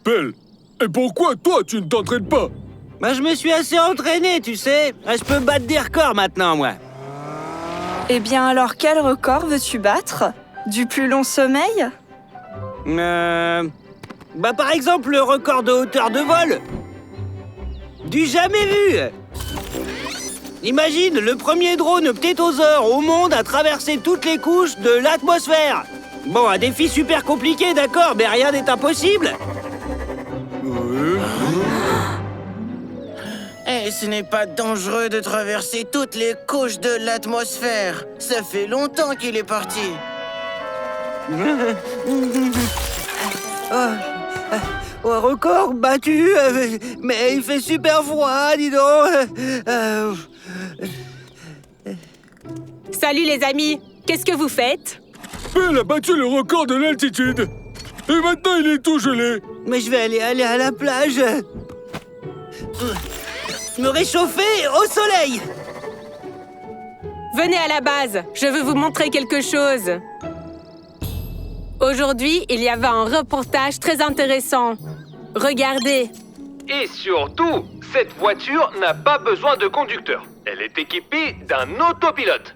Pelle, et pourquoi toi tu ne t'entraînes pas? Bah je me suis assez entraîné, tu sais. Je peux battre des records maintenant, moi. Eh bien alors, quel record veux-tu battre? Du plus long sommeil? Bah par exemple le record de hauteur de vol. Du jamais vu. Imagine le premier drone ptétosaure au monde à traverser toutes les couches de l'atmosphère. Bon, un défi super compliqué, d'accord, mais rien n'est impossible. Et ce n'est pas dangereux de traverser toutes les couches de l'atmosphère. Ça fait longtemps qu'il est parti. Un record battu, mais il fait super froid, dis donc. Salut les amis, qu'est-ce que vous faites? Pelle a battu le record de l'altitude. Et maintenant il est tout gelé. Mais je vais aller à la plage. Me réchauffer au soleil. Venez à la base, je veux vous montrer quelque chose. Aujourd'hui, il y avait un reportage très intéressant. Regardez. Et surtout, cette voiture n'a pas besoin de conducteur. Elle est équipée d'un autopilote.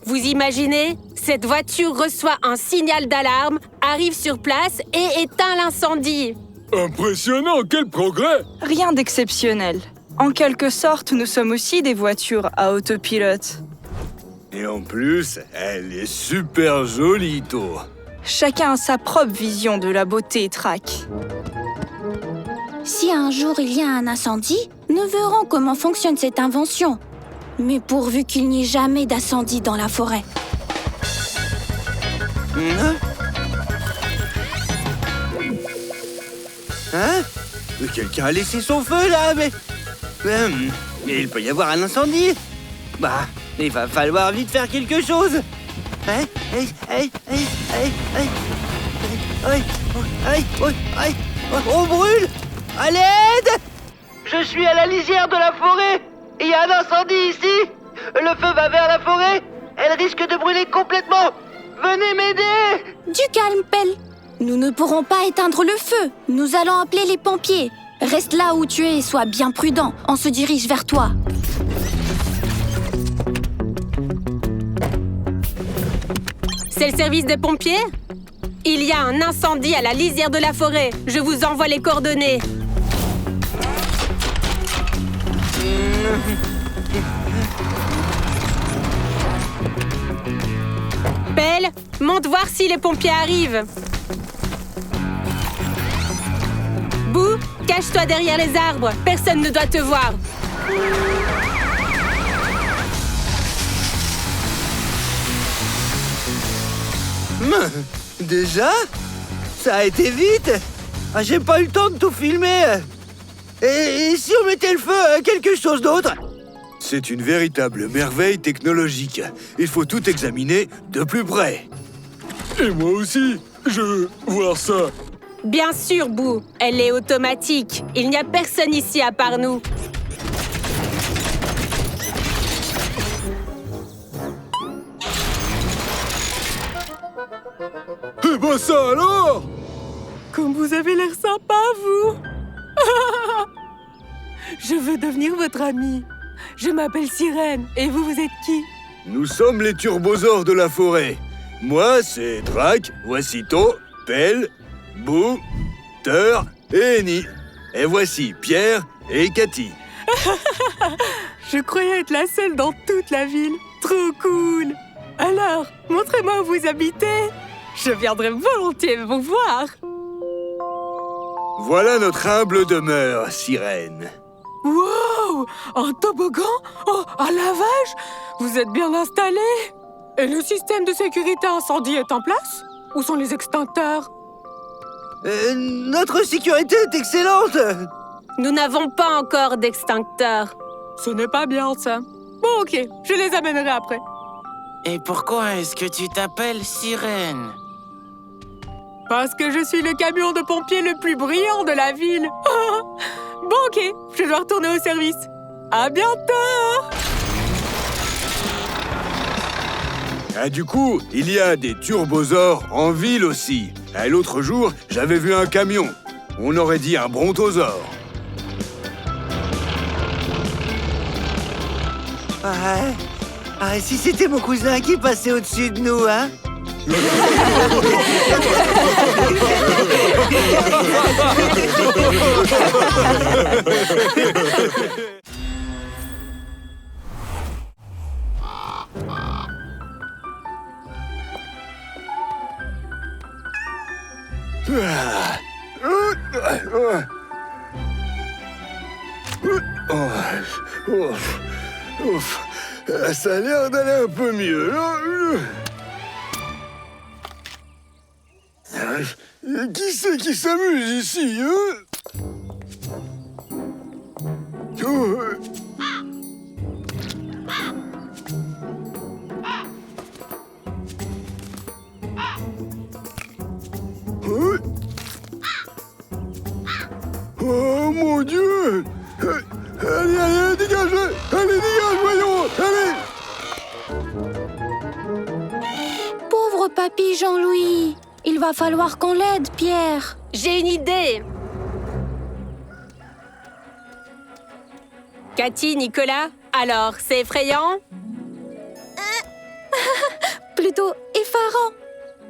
Vous imaginez? Cette voiture reçoit un signal d'alarme, arrive sur place et éteint l'incendie. Impressionnant, quel progrès! Rien d'exceptionnel. En quelque sorte, nous sommes aussi des voitures à autopilote. Et en plus, elle est super jolie, To. Chacun a sa propre vision de la beauté, Track. Si un jour il y a un incendie, nous verrons comment fonctionne cette invention. Mais pourvu qu'il n'y ait jamais d'incendie dans la forêt. Hein? Mais quelqu'un a laissé son feu, là, mais il peut y avoir un incendie. Bah, il va falloir vite faire quelque chose. On brûle! À l'aide! Je suis à la lisière de la forêt. Il y a un incendie ici. Le feu va vers la forêt. Elle risque de brûler complètement. Venez m'aider! Du calme, Pelle. Nous ne pourrons pas éteindre le feu. Nous allons appeler les pompiers. Reste là où tu es et sois bien prudent. On se dirige vers toi. C'est le service des pompiers? Il y a un incendie à la lisière de la forêt. Je vous envoie les coordonnées. Pelle, monte voir si les pompiers arrivent. Boo, cache-toi derrière les arbres. Personne ne doit te voir. Déjà? Ça a été vite. J'ai pas eu le temps de tout filmer. Et si on mettait le feu à quelque chose d'autre? C'est une véritable merveille technologique. Il faut tout examiner de plus près. Et moi aussi, je veux voir ça. Bien sûr, Boo. Elle est automatique. Il n'y a personne ici à part nous. Eh ben ça alors! Comme vous avez l'air sympa, vous. Je veux devenir votre amie. Je m'appelle Sirène. Et vous, vous êtes qui? Nous sommes les turbosaures de la forêt. Moi, c'est Drac, voici To, Pelle, Boo, Teur et Eni. Et voici Pierre et Cathy. Je croyais être la seule dans toute la ville. Trop cool. Alors, montrez-moi où vous habitez. Je viendrai volontiers vous voir. Voilà notre humble demeure, Sirène. Wow! Un toboggan? Oh, un lavage? Vous êtes bien installés? Et le système de sécurité incendie est en place? Où sont les extincteurs? Notre sécurité est excellente. Nous n'avons pas encore d'extincteurs. Ce n'est pas bien, ça. Bon, ok, je les amènerai après. Et pourquoi est-ce que tu t'appelles Sirène? Parce que je suis le camion de pompiers le plus brillant de la ville. Bon, ok, je dois retourner au service. À bientôt! Ah, du coup, il y a des turbosaures en ville aussi. L'autre jour, j'avais vu un camion. on aurait dit un brontosaure. Ah, si c'était mon cousin qui passait au-dessus de nous, hein? Ça a l'air d'aller un peu mieux. Qui c'est qui s'amuse ici, hein? Oh mon Dieu! Allez, dégage! Allez, dégage, voyons! Allez! Pauvre papy Jean-Louis. Il va falloir qu'on l'aide, Pierre. J'ai une idée. Cathy, Nicolas, alors, c'est effrayant? Plutôt effarant.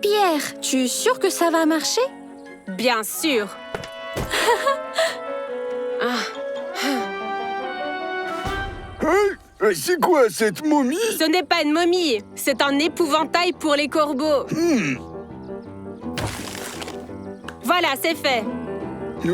Pierre, tu es sûr que ça va marcher? Bien sûr. C'est quoi cette momie? Ce n'est pas une momie, c'est un épouvantail pour les corbeaux. Voilà, c'est fait. Mais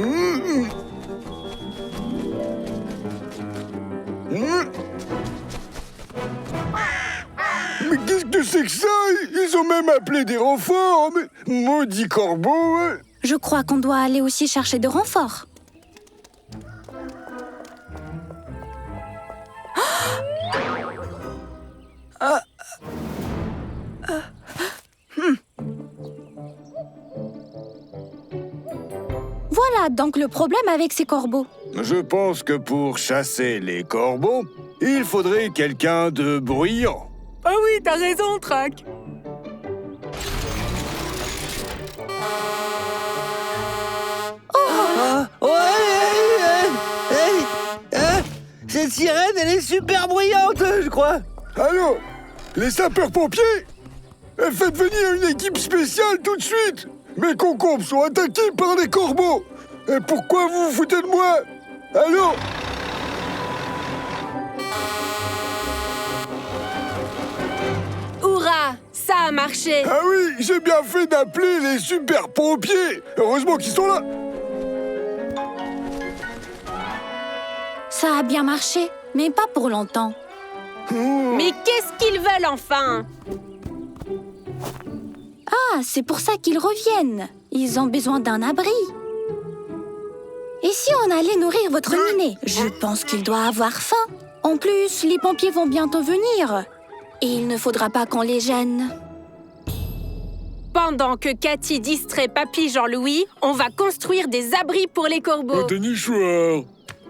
qu'est-ce que c'est que ça? Ils ont même appelé des renforts. Mais maudit corbeau, hein. Je crois qu'on doit aller aussi chercher de renforts. Voilà donc le problème avec ces corbeaux. Je pense que pour chasser les corbeaux, il faudrait quelqu'un de bruyant. Ah oui, t'as raison, Trac. Cette sirène, elle est super bruyante, je crois. Allô? Les sapeurs-pompiers? Faites venir une équipe spéciale tout de suite. Mes concombres sont attaqués par des corbeaux. Et pourquoi vous vous foutez de moi? Allô? Hourra, ça a marché. Ah oui, j'ai bien fait d'appeler les super-pompiers. Heureusement qu'ils sont là. Ça a bien marché, mais pas pour longtemps. Mais qu'est-ce qu'ils veulent enfin? Ah, c'est pour ça qu'ils reviennent. Ils ont besoin d'un abri. Et si on allait nourrir votre minet? Je pense qu'il doit avoir faim. En plus, les pompiers vont bientôt venir. Et il ne faudra pas qu'on les gêne. Pendant que Cathy distrait Papy Jean-Louis, on va construire des abris pour les corbeaux. T'es nichoir.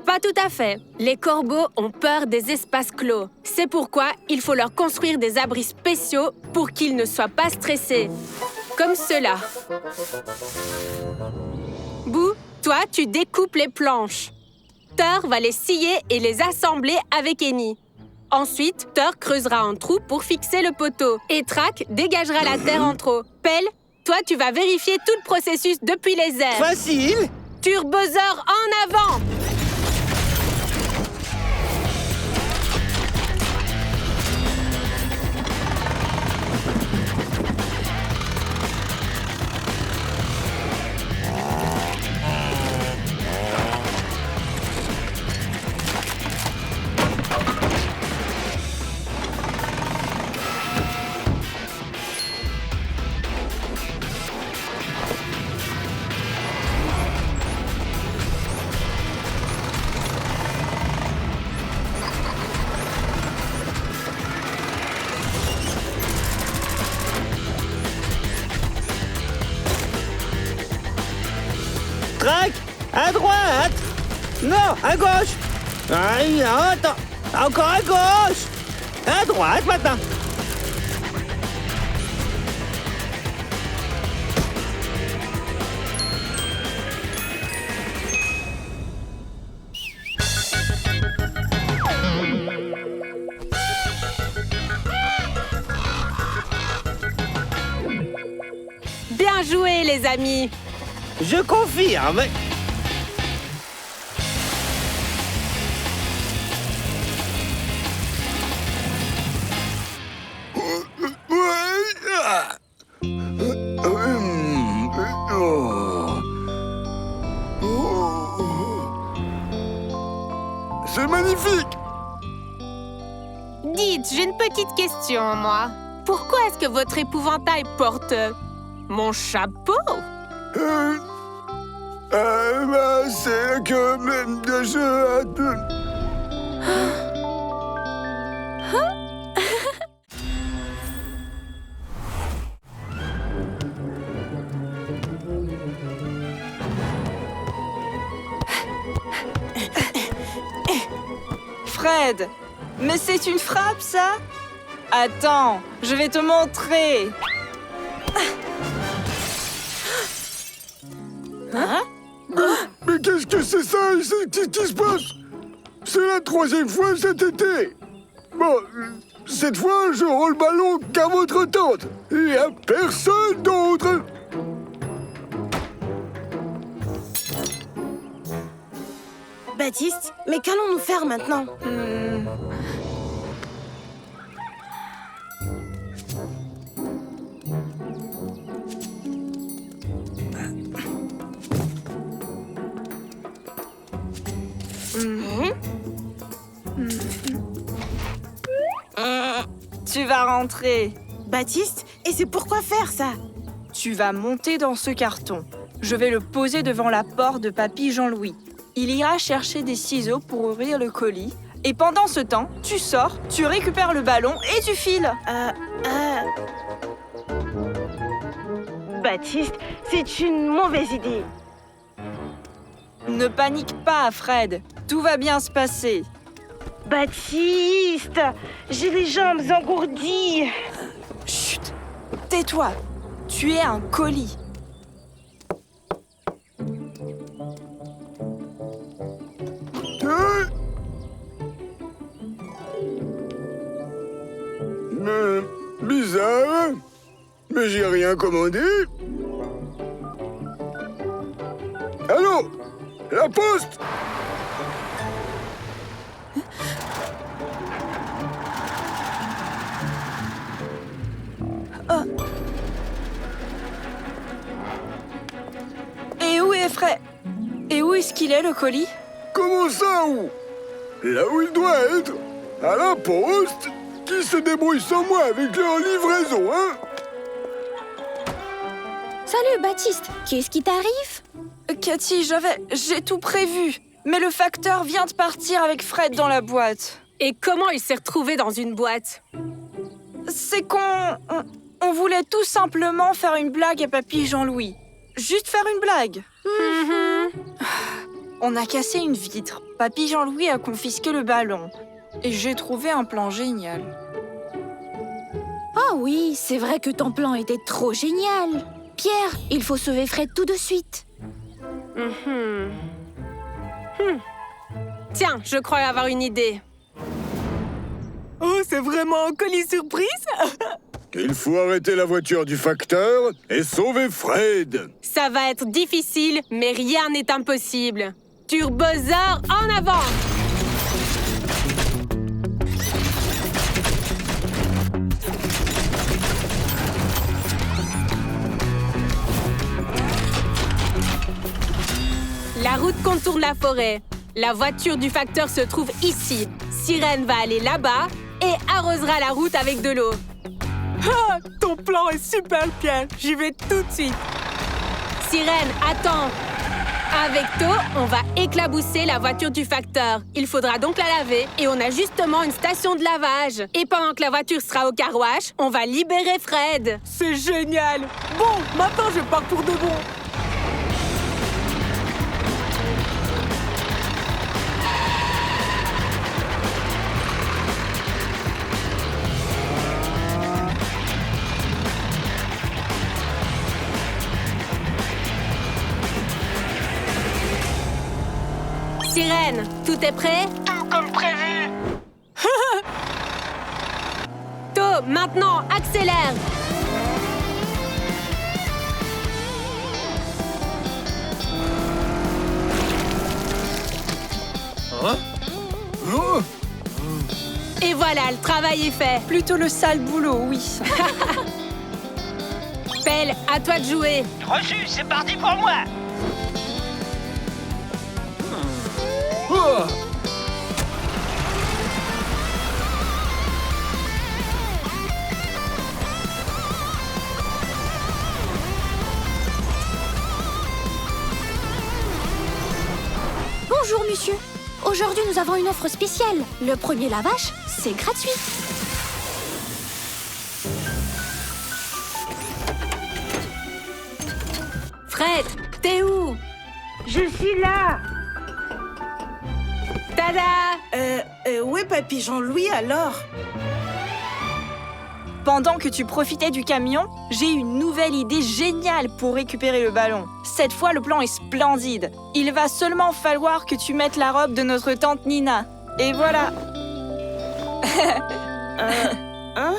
Pas tout à fait. Les corbeaux ont peur des espaces clos. C'est pourquoi il faut leur construire des abris spéciaux pour qu'ils ne soient pas stressés. Comme cela. Boo, toi, tu découpes les planches. Thor va les scier et les assembler avec Eni. Ensuite, Thor creusera un trou pour fixer le poteau. Et Trac dégagera la terre en trop. Pelle, toi, tu vas vérifier tout le processus depuis les airs. Facile. Turbosaure en avant! Trac, à droite. Non, à gauche. Aïe, attends. Encore à gauche. À droite maintenant. joué, les amis. Je confirme. C'est magnifique! Dites, j'ai une petite question, moi. Pourquoi est-ce que votre épouvantail porte mon chapeau? C'est que je... Fred, mais c'est une frappe, ça? Attends, je vais te montrer. Mais qu'est-ce que c'est ça? Qu'est-ce qui se passe? C'est la 3e fois cet été. Bon, cette fois, je rends le ballon qu'à votre tante. Et à personne d'autre. Baptiste, mais qu'allons-nous faire maintenant? Tu vas rentrer. Baptiste, et c'est pourquoi faire ça? Tu vas monter dans ce carton. Je vais le poser devant la porte de Papy Jean-Louis. Il ira chercher des ciseaux pour ouvrir le colis. Et pendant ce temps, tu sors, tu récupères le ballon et tu files. Baptiste, c'est une mauvaise idée. Ne panique pas, Fred. Tout va bien se passer. Baptiste, j'ai les jambes engourdies. Chut! Tais-toi. Tu es un colis. Bizarre. Mais j'ai rien commandé. Allô? La poste? Et où est Fred? Et où est-ce qu'il est, le colis? Comment ça, où? Là où il doit être. À la poste. Qui se débrouille sans moi avec leur livraison, hein? Salut, Baptiste. Qu'est-ce qui t'arrive? Cathy, j'ai tout prévu. Mais le facteur vient de partir avec Fred dans la boîte. Et comment il s'est retrouvé dans une boîte? C'est on voulait tout simplement faire une blague à Papy Jean-Louis. Juste faire une blague. On a cassé une vitre. Papy Jean-Louis a confisqué le ballon. Et j'ai trouvé un plan génial. Ah oui, c'est vrai que ton plan était trop génial. Pierre, il faut sauver Fred tout de suite. Tiens, je crois avoir une idée. Oh, c'est vraiment un colis surprise? Il faut arrêter la voiture du facteur et sauver Fred. Ça va être difficile, mais rien n'est impossible. Turbosaur, en avant! La route contourne la forêt. La voiture du facteur se trouve ici. Sirène va aller là-bas et arrosera la route avec de l'eau. Ah, ton plan est super, Pierre. J'y vais tout de suite. Sirène, attends. Avec To, on va éclabousser la voiture du facteur. Il faudra donc la laver et on a justement une station de lavage. Et pendant que la voiture sera au car wash, on va libérer Fred. C'est génial. Bon, maintenant je pars pour de bon. Sirène, tout est prêt? Tout comme prévu. To, maintenant, accélère! Voilà, le travail est fait. Plutôt le sale boulot, oui. Pelle, à toi de jouer. Reçu, c'est parti pour moi. Ah. Bonjour, monsieur. Aujourd'hui, nous avons une offre spéciale. Le premier lavage, c'est gratuit. Fred, t'es où? Je suis là. Tada! Où est Papy Jean-Louis alors? Pendant que tu profitais du camion, j'ai une nouvelle idée géniale pour récupérer le ballon. Cette fois, le plan est splendide. Il va seulement falloir que tu mettes la robe de notre tante Nina. Et voilà. Hein?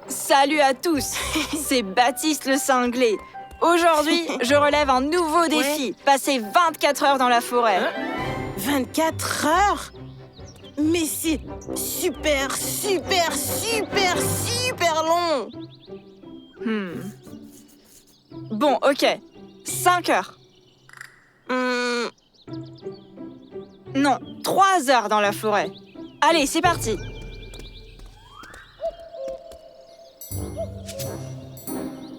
Salut à tous, c'est Baptiste le cinglé. Aujourd'hui, je relève un nouveau défi, passer 24 heures dans la forêt. 24 heures? Mais c'est super long. Bon, ok, 5 heures. Non, 3 heures dans la forêt. Allez, c'est parti.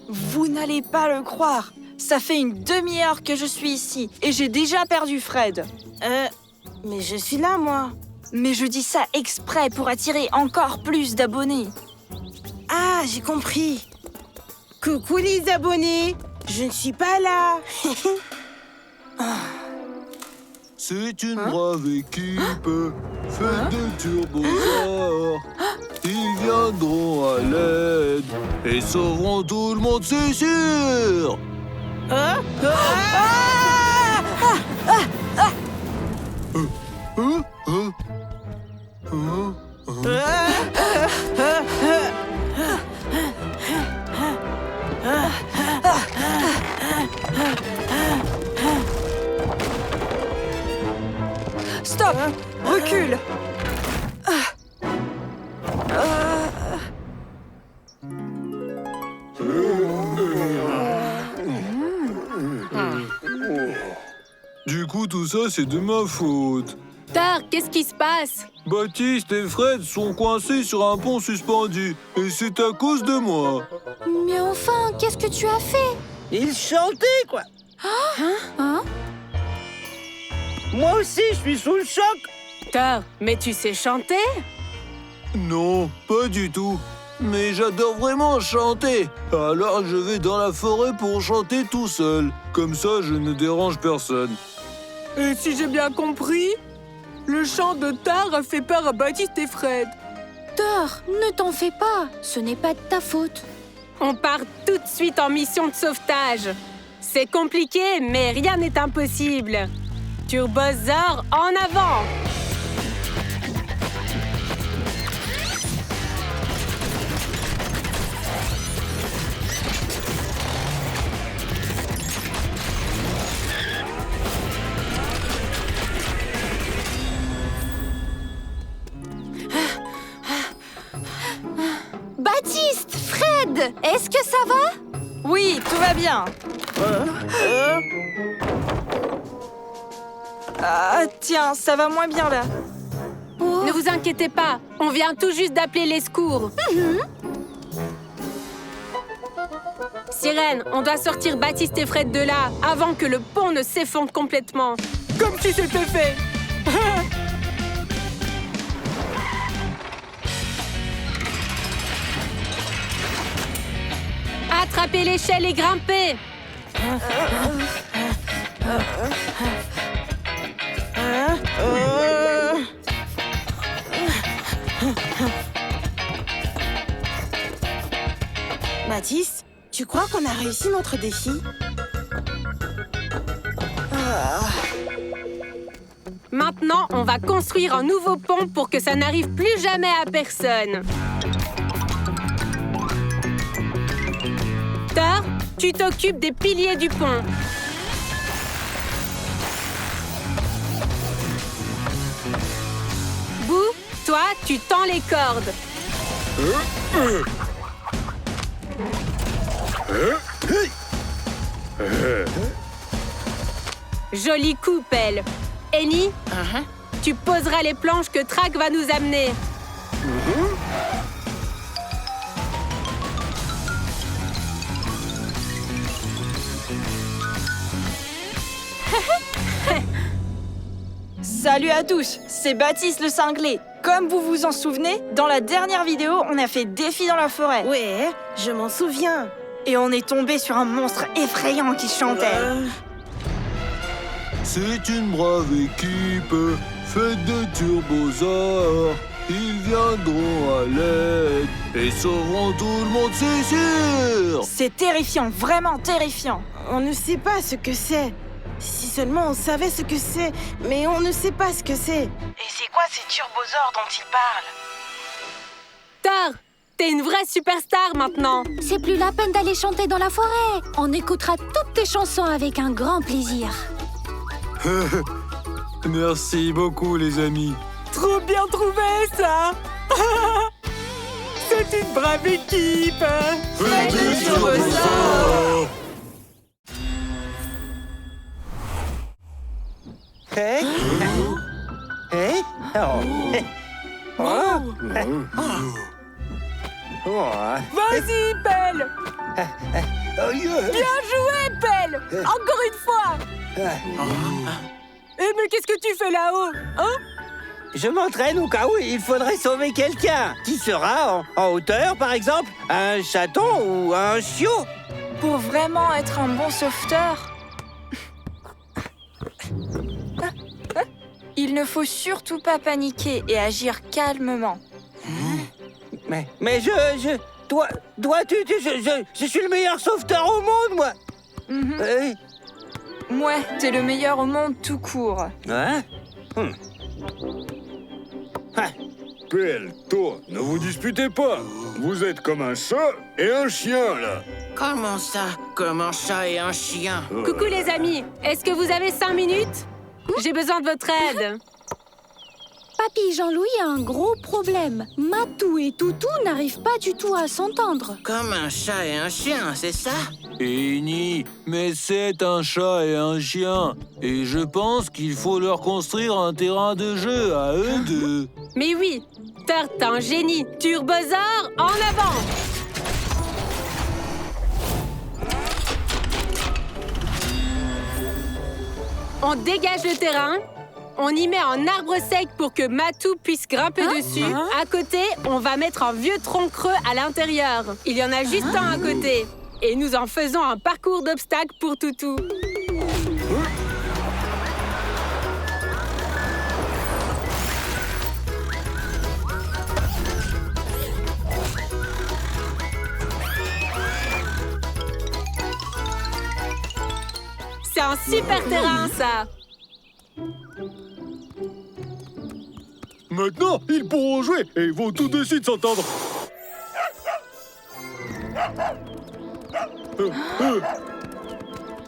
Vous n'allez pas le croire. Ça fait une demi-heure que je suis ici et j'ai déjà perdu Fred. Mais je suis là, moi. Mais je dis ça exprès pour attirer encore plus d'abonnés. Ah, j'ai compris. Coucou les abonnés. Je ne suis pas là. C'est une brave équipe, faite de turbosaures. Ils viendront à l'aide et sauveront tout le monde, c'est sûr. Stop! Recule! Du coup, tout ça, c'est de ma faute. Thor, qu'est-ce qui se passe? Baptiste et Fred sont coincés sur un pont suspendu. Et c'est à cause de moi. Mais enfin, qu'est-ce que tu as fait? Il chantait, quoi. Hein? Moi aussi, je suis sous le choc. Thor, mais tu sais chanter? Non, pas du tout. Mais j'adore vraiment chanter. Alors je vais dans la forêt pour chanter tout seul. Comme ça, je ne dérange personne. Et si j'ai bien compris, le chant de Thor a fait peur à Baptiste et Fred. Thor, ne t'en fais pas. Ce n'est pas de ta faute. On part tout de suite en mission de sauvetage. C'est compliqué, mais rien n'est impossible. Turbosaur, en avant! Baptiste, Fred, est-ce que ça va? Oui, tout va bien. Ah, tiens, ça va moins bien là. Ne vous inquiétez pas, on vient tout juste d'appeler les secours. Sirène, on doit sortir Baptiste et Fred de là, avant que le pont ne s'effondre complètement. Comme si c'était fait. Attrapez l'échelle et grimpez. Baptiste, tu crois qu'on a réussi notre défi? Maintenant, on va construire un nouveau pont pour que ça n'arrive plus jamais à personne. Thor, tu t'occupes des piliers du pont. Boo, toi, tu tends les cordes. Joli coup, Pelle. Annie, tu poseras les planches que Track va nous amener. Salut à tous, c'est Baptiste le cinglé. Comme vous vous en souvenez, dans la dernière vidéo, on a fait défi dans la forêt. Ouais, je m'en souviens. Et on est tombé sur un monstre effrayant qui chantait. C'est une brave équipe, faite de turbosaures. Ils viendront à l'aide et sauveront tout le monde, c'est sûr. C'est terrifiant, vraiment terrifiant. On ne sait pas ce que c'est. Si seulement on savait ce que c'est, mais on ne sait pas ce que c'est. Et c'est quoi ces turbosaures dont il parle? Thor, t'es une vraie superstar maintenant. C'est plus la peine d'aller chanter dans la forêt. On écoutera toutes tes chansons avec un grand plaisir. Merci beaucoup, les amis. Trop bien trouvé, ça. C'est une brave équipe. Faites des turbosaures. Vas-y, Pelle. Bien joué, Pelle. Encore une fois. Mais qu'est-ce que tu fais là-haut, hein? Je m'entraîne au cas où il faudrait sauver quelqu'un. Qui sera en hauteur, par exemple? Un chaton ou un chiot? Pour vraiment être un bon sauveteur, il ne faut surtout pas paniquer et agir calmement. Mais toi, je suis le meilleur sauveteur au monde, moi. Ouais, t'es le meilleur au monde tout court. Hein? Pelle, toi, ne vous disputez pas. Vous êtes comme un chat et un chien, là. Comment ça? Comme un chat et un chien? Coucou les amis, est-ce que vous avez 5 minutes? J'ai besoin de votre aide. Papy Jean-Louis a un gros problème. Matou et Toutou n'arrivent pas du tout à s'entendre. Comme un chat et un chien, c'est ça? Eni, mais c'est un chat et un chien. Et je pense qu'il faut leur construire un terrain de jeu à eux deux. Mais oui, Thor, t'es un génie. Turbosaure, en avant! On dégage le terrain. On y met un arbre sec pour que Matou puisse grimper dessus. À côté, on va mettre un vieux tronc creux à l'intérieur. Il y en a juste un à côté. Et nous en faisons un parcours d'obstacles pour Toutou. C'est un super terrain, ça. Maintenant, ils pourront jouer et ils vont tout de suite s'entendre.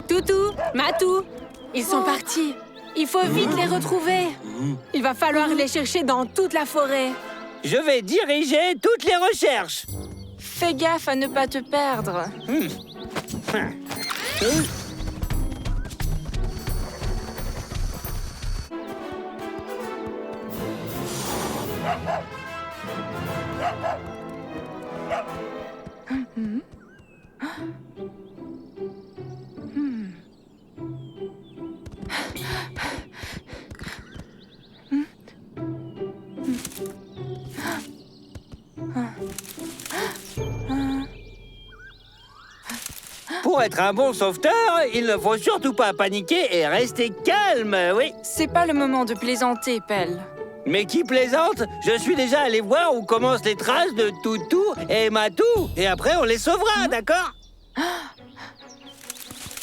Toutou, Matou, ils sont partis. Il faut vite les retrouver. Il va falloir les chercher dans toute la forêt. Je vais diriger toutes les recherches. Fais gaffe à ne pas te perdre. Pour être un bon sauveteur, il ne faut surtout pas paniquer et rester calme, oui. C'est pas le moment de plaisanter, Pelle. Mais qui plaisante? Je suis déjà allé voir où commencent les traces de Toutou et Matou. Et après, on les sauvera, d'accord?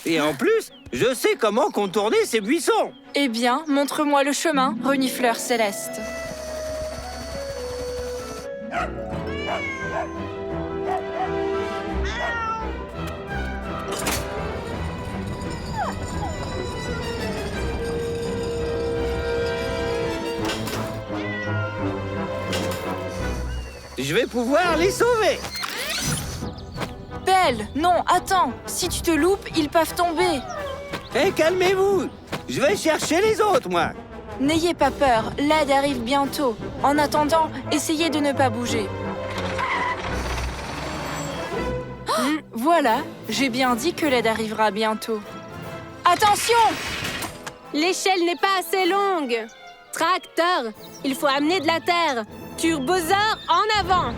Et en plus, je sais comment contourner ces buissons. Eh bien, montre-moi le chemin, renifleur céleste. je vais pouvoir les sauver. Pelle, non, attends. Si tu te loupes, ils peuvent tomber. Eh, calmez-vous. Je vais chercher les autres, moi. N'ayez pas peur, l'aide arrive bientôt. En attendant, essayez de ne pas bouger. Voilà, j'ai bien dit que l'aide arrivera bientôt. Attention! L'échelle n'est pas assez longue. Tracteur, il faut amener de la terre. Turbosaure, en avant.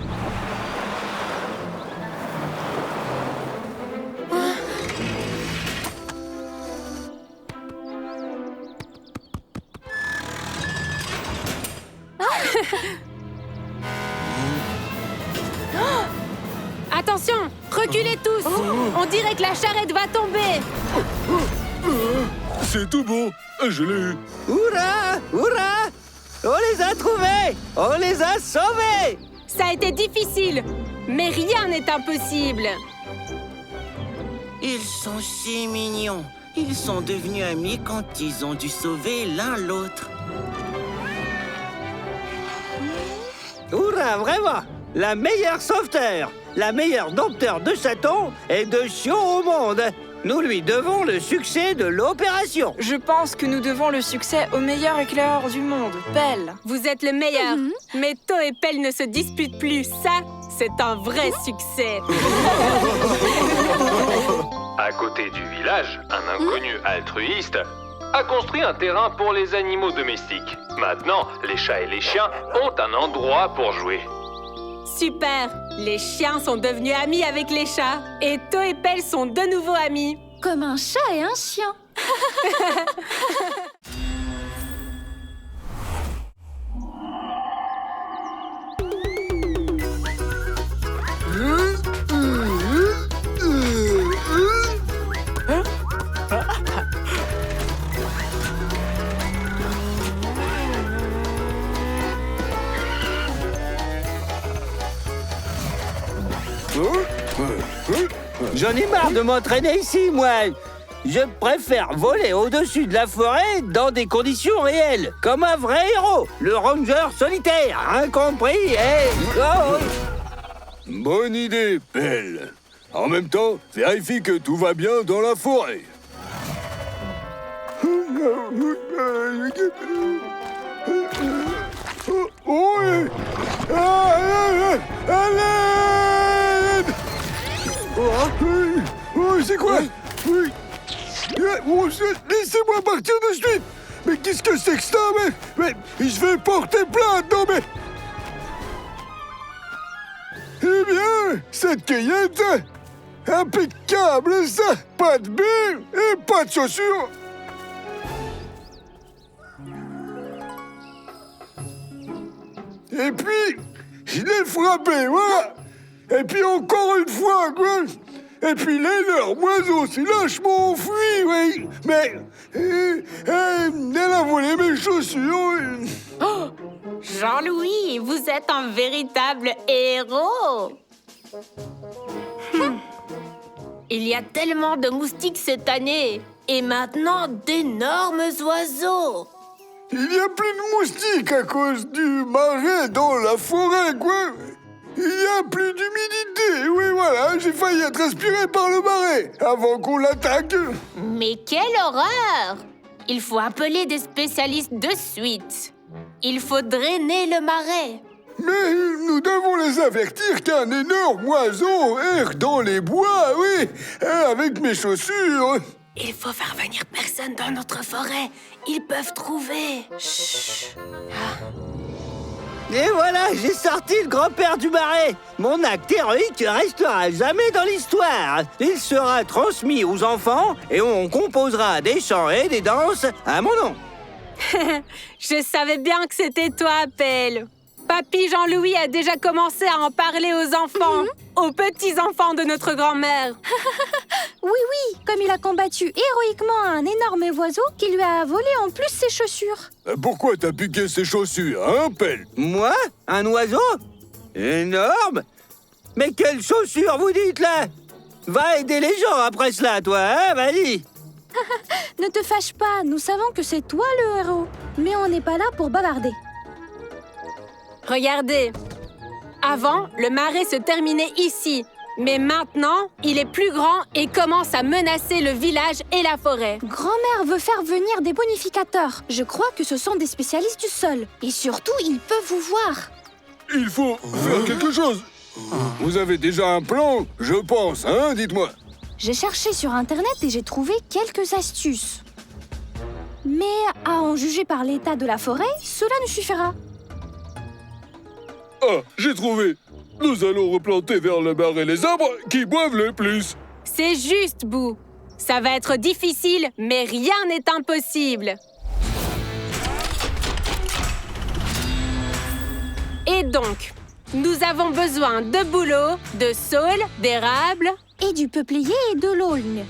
Attention, reculez tous. On dirait que la charrette va tomber. C'est tout bon, je l'ai eu. Hurrah! Hurrah! On les a trouvés! On les a sauvés! Ça a été difficile, mais rien n'est impossible. Ils sont si mignons. Ils sont devenus amis quand ils ont dû sauver l'un l'autre. Hurrah, vraiment! La meilleure sauveteur, la meilleure dompteur de chatons et de chiots au monde. Nous lui devons le succès de l'opération. Je pense que nous devons le succès au meilleur éclaireur du monde, Pelle. Vous êtes le meilleur. Mais To et Pelle ne se disputent plus. Ça, c'est un vrai succès. À côté du village, un inconnu altruiste a construit un terrain pour les animaux domestiques. Maintenant, les chats et les chiens ont un endroit pour jouer. Super. Les chiens sont devenus amis avec les chats. Et To et Pelle sont de nouveau amis. Comme un chat et un chien. J'en ai marre de m'entraîner ici, moi. Je préfère voler au-dessus de la forêt dans des conditions réelles, comme un vrai héros, le ranger solitaire, incompris et... Oh, Bonne idée, Pelle. En même temps, vérifie que tout va bien dans la forêt. Oui! À l'aide! Oui, c'est quoi? Oui. Laissez-moi partir de suite! Mais qu'est-ce que c'est que ça? Mais je vais porter plainte, non mais... Eh bien, cette cueillette, impeccable ça! Pas de bulles et pas de chaussures! Et puis, je l'ai frappé, voilà! Et puis encore une fois, quoi! Et puis l'énorme oiseau s'est lâchement enfui, oui! Mais... elle a volé mes chaussures! Oh, Jean-Louis, vous êtes un véritable héros. Il y a tellement de moustiques cette année. Et maintenant, d'énormes oiseaux. Il n'y a plus de moustiques à cause du marais dans la forêt, quoi! Il n'y a plus d'humidité, oui, voilà, j'ai failli être aspiré par le marais avant qu'on l'attaque. Mais quelle horreur! Il faut appeler des spécialistes de suite. Il faut drainer le marais. Mais nous devons les avertir qu'un énorme oiseau erre dans les bois, oui, avec mes chaussures. Il faut faire venir personne dans notre forêt. Ils peuvent trouver. Chut. Et voilà, j'ai sorti le grand-père du marais. Mon acte héroïque restera jamais dans l'histoire. Il sera transmis aux enfants et on composera des chants et des danses à mon nom. Je savais bien que c'était toi, Pelle. Papy Jean-Louis a déjà commencé à en parler aux enfants, aux petits-enfants de notre grand-mère. Oui, comme il a combattu héroïquement un énorme oiseau qui lui a volé en plus ses chaussures. Pourquoi t'as piqué ses chaussures, hein, Pelle? Moi? Un oiseau? Énorme? Mais quelles chaussures vous dites, là? Va aider les gens après cela, toi, hein? Vas-y. Ne te fâche pas, nous savons que c'est toi le héros. Mais on n'est pas là pour bavarder. Regardez. Avant, le marais se terminait ici. Mais maintenant, il est plus grand et commence à menacer le village et la forêt. Grand-mère veut faire venir des bonificateurs. Je crois que ce sont des spécialistes du sol. Et surtout, ils peuvent vous voir. Il faut faire quelque chose. Vous avez déjà un plan, je pense, hein, dites-moi. J'ai cherché sur Internet et j'ai trouvé quelques astuces. Mais à en juger par l'état de la forêt, cela nous suffira. Ah, j'ai trouvé. Nous allons replanter vers le marais les arbres qui boivent le plus. C'est juste, Boo. Ça va être difficile, mais rien n'est impossible. Et donc, nous avons besoin de bouleaux, de saules, d'érable... Et du peuplier et de l'aulne.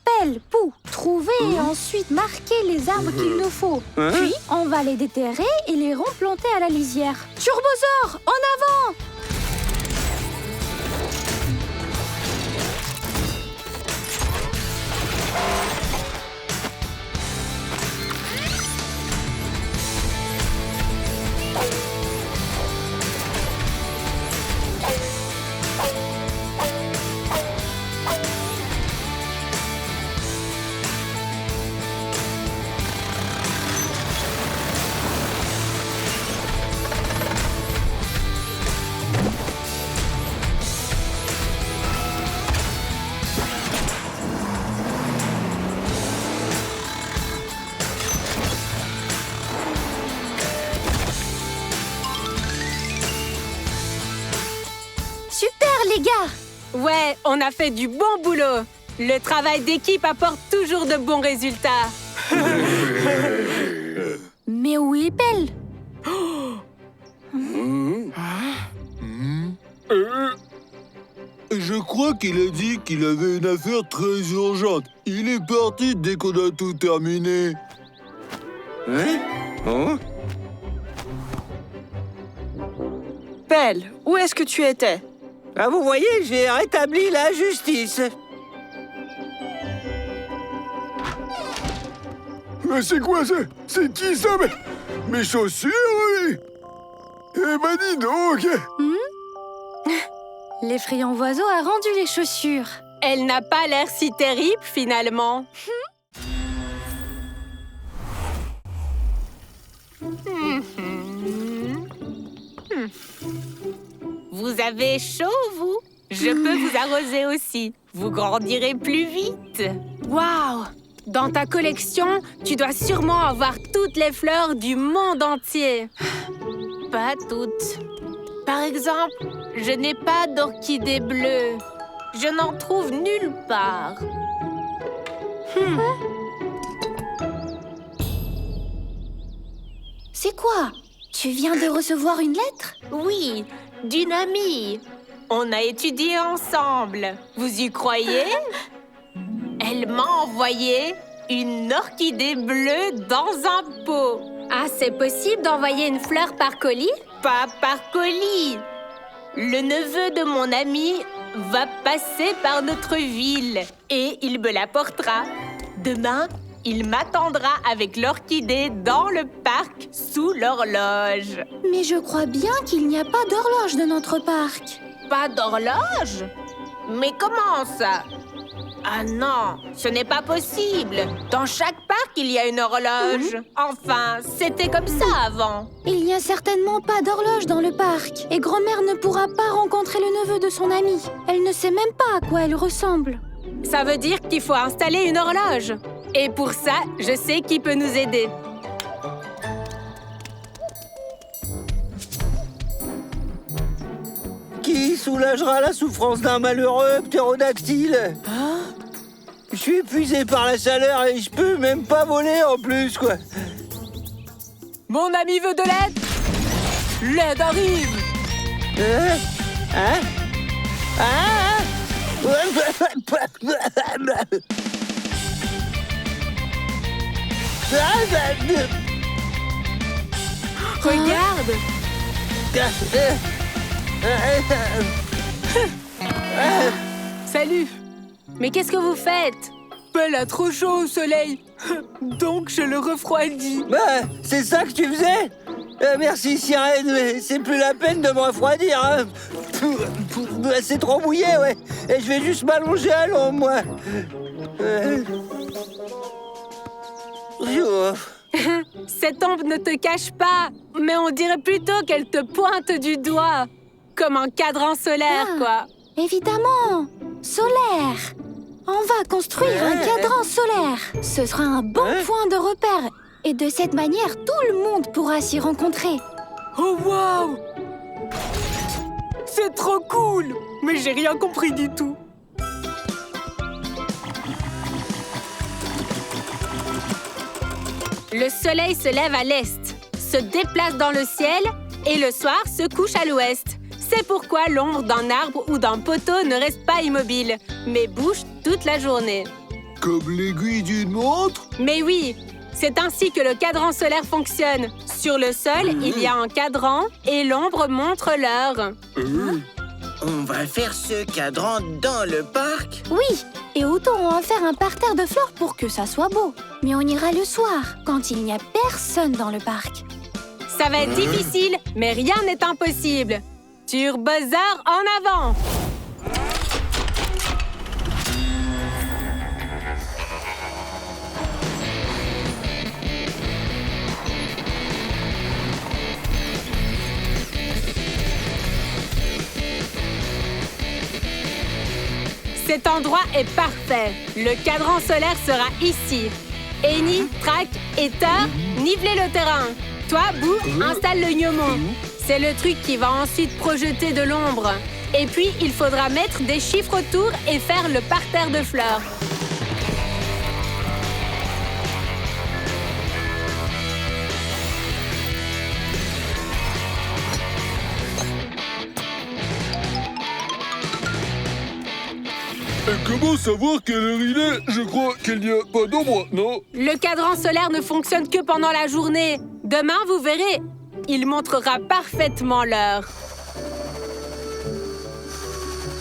Pelle, poux, trouver et ensuite marquer les arbres qu'il nous faut. Puis, on va les déterrer et les replanter à la lisière. Turbosaur, en avant! Les gars! Ouais, on a fait du bon boulot. Le travail d'équipe apporte toujours de bons résultats. Mais où est Pelle? Je crois qu'il a dit qu'il avait une affaire très urgente. Il est parti dès qu'on a tout terminé. Hein? Hein? Pelle, où est-ce que tu étais? Ah, vous voyez, j'ai rétabli la justice. Mais c'est quoi ça? C'est qui ça? Mes chaussures, oui? Eh ben dis donc! L'effrayant oiseau a rendu les chaussures. Elle n'a pas l'air si terrible, finalement. Vous avez chaud, vous? Je peux vous arroser aussi. Vous grandirez plus vite. Waouh! Dans ta collection, tu dois sûrement avoir toutes les fleurs du monde entier. Pas toutes. Par exemple, je n'ai pas d'orchidées bleues. Je n'en trouve nulle part. C'est quoi? Tu viens de recevoir une lettre? Oui, d'une amie. On a étudié ensemble. Vous y croyez? Elle m'a envoyé une orchidée bleue dans un pot. Ah, c'est possible d'envoyer une fleur par colis? Pas par colis. Le neveu de mon ami va passer par notre ville et il me l'apportera. Demain, il m'attendra avec l'orchidée dans le parc sous l'horloge. Mais je crois bien qu'il n'y a pas d'horloge dans notre parc. Pas d'horloge? Mais comment ça? Ah non, ce n'est pas possible. Dans chaque parc, il y a une horloge. Enfin, c'était comme ça avant. Il n'y a certainement pas d'horloge dans le parc. Et grand-mère ne pourra pas rencontrer le neveu de son amie. Elle ne sait même pas à quoi elle ressemble. Ça veut dire qu'il faut installer une horloge. Et pour ça, je sais qui peut nous aider. Qui soulagera la souffrance d'un malheureux ptérodactyle? Je suis épuisé par la chaleur et je peux même pas voler en plus, quoi. Mon ami veut de l'aide? L'aide arrive! Regarde! Salut! Mais qu'est-ce que vous faites? Pelle a trop chaud au soleil. Donc je le refroidis. Bah, c'est ça que tu faisais? Merci, sirène, mais c'est plus la peine de me refroidir. Hein. C'est trop mouillé, ouais. Et je vais juste m'allonger à l'ombre, moi. Cette ombre ne te cache pas, mais on dirait plutôt qu'elle te pointe du doigt. Comme un cadran solaire, quoi. Évidemment, solaire. On va construire un cadran solaire. Ce sera un bon point de repère. Et de cette manière, tout le monde pourra s'y rencontrer. Oh, waouh! C'est trop cool! Mais j'ai rien compris du tout. Le soleil se lève à l'est, se déplace dans le ciel et le soir se couche à l'ouest. C'est pourquoi l'ombre d'un arbre ou d'un poteau ne reste pas immobile, mais bouge toute la journée. Comme l'aiguille d'une montre? Mais oui, c'est ainsi que le cadran solaire fonctionne. Sur le sol, il y a un cadran et l'ombre montre l'heure. On va faire ce cadran dans le parc? Oui, et autant on va faire un parterre de fleurs pour que ça soit beau. Mais on ira le soir, quand il n'y a personne dans le parc. Ça va être difficile, mais rien n'est impossible. Turbosaur en avant! Cet endroit est parfait. Le cadran solaire sera ici. Eni, Track et Thor, nivelez le terrain. Toi, Boo, installe le gnomon. C'est le truc qui va ensuite projeter de l'ombre. Et puis, il faudra mettre des chiffres autour et faire le parterre de fleurs. Et comment savoir quelle heure il est? Je crois qu'il n'y a pas d'ombre, non? Le cadran solaire ne fonctionne que pendant la journée. Demain, vous verrez, il montrera parfaitement l'heure.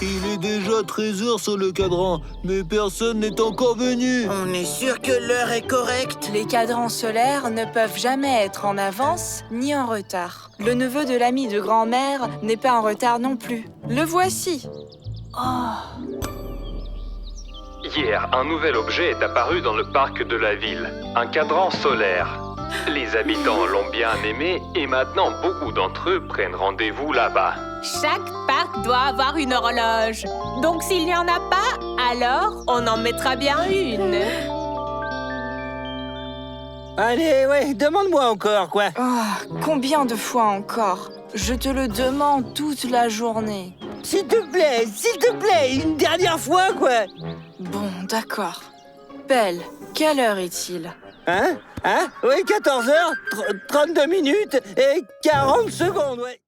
Il est déjà 13h sur le cadran, mais personne n'est encore venu. On est sûr que l'heure est correcte? Les cadrans solaires ne peuvent jamais être en avance ni en retard. Le neveu de l'ami de grand-mère n'est pas en retard non plus. Le voici. Hier, un nouvel objet est apparu dans le parc de la ville. Un cadran solaire. Les habitants l'ont bien aimé et maintenant beaucoup d'entre eux prennent rendez-vous là-bas. Chaque parc doit avoir une horloge. Donc s'il n'y en a pas, alors on en mettra bien une. Allez, ouais, demande-moi encore, quoi. Oh, combien de fois encore? Je te le demande toute la journée. S'il te plaît, une dernière fois, quoi. Bon, d'accord. Belle, quelle heure est-il? Hein? Oui, 14h, 32 minutes et 40 secondes, ouais.